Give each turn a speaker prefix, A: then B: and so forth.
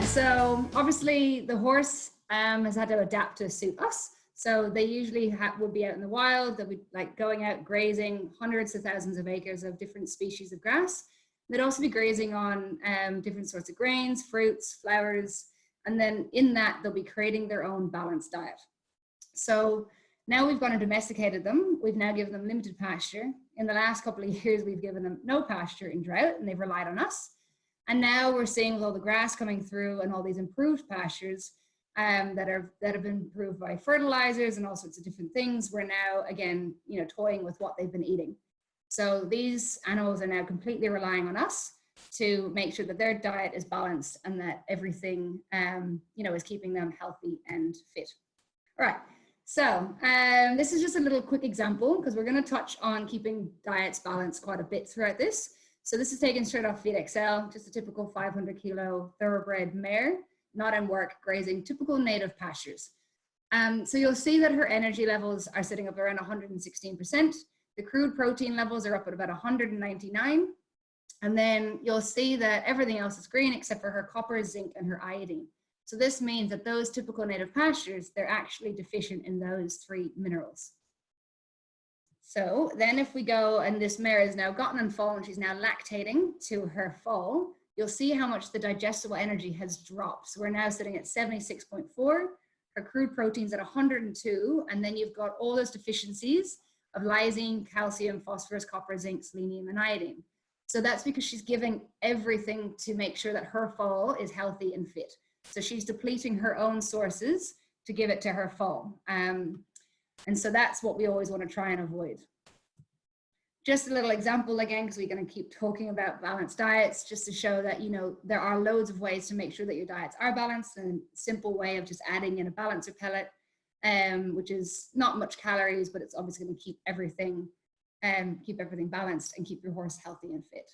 A: So obviously the horse has had to adapt to suit us. So they usually would be out in the wild. They'll be like going out grazing hundreds of thousands of acres of different species of grass. They'd also be grazing on different sorts of grains, fruits, flowers, and then in that they'll be creating their own balanced diet. So now we've gone and domesticated them. We've now given them limited pasture. In the last couple of years, we've given them no pasture in drought, and they've relied on us. And now we're seeing with all the grass coming through and all these improved pastures that have been improved by fertilizers and all sorts of different things. We're now again, toying with what they've been eating. So these animals are now completely relying on us to make sure that their diet is balanced and that everything, is keeping them healthy and fit. All right. So this is just a little quick example because we're going to touch on keeping diets balanced quite a bit throughout this. So this is taken straight off Feed XL, just a typical 500 kilo thoroughbred mare, not in work, grazing typical native pastures. So you'll see that her energy levels are sitting up around 116%. The crude protein levels are up at about 199. And then you'll see that everything else is green except for her copper, zinc, and her iodine. So this means that those typical native pastures, they're actually deficient in those three minerals. So then if we go, and this mare has now gotten in foal and she's now lactating to her foal, you'll see how much the digestible energy has dropped. So we're now sitting at 76.4, her crude protein's at 102, and then you've got all those deficiencies of lysine, calcium, phosphorus, copper, zinc, selenium, and iodine. So that's because she's giving everything to make sure that her foal is healthy and fit. So she's depleting her own sources to give it to her foal. And so that's what we always want to try and avoid. Just a little example again, because we're going to keep talking about balanced diets, just to show that, there are loads of ways to make sure that your diets are balanced, and a simple way of just adding in a balancer pellet, which is not much calories, but it's obviously going to keep everything balanced and keep your horse healthy and fit.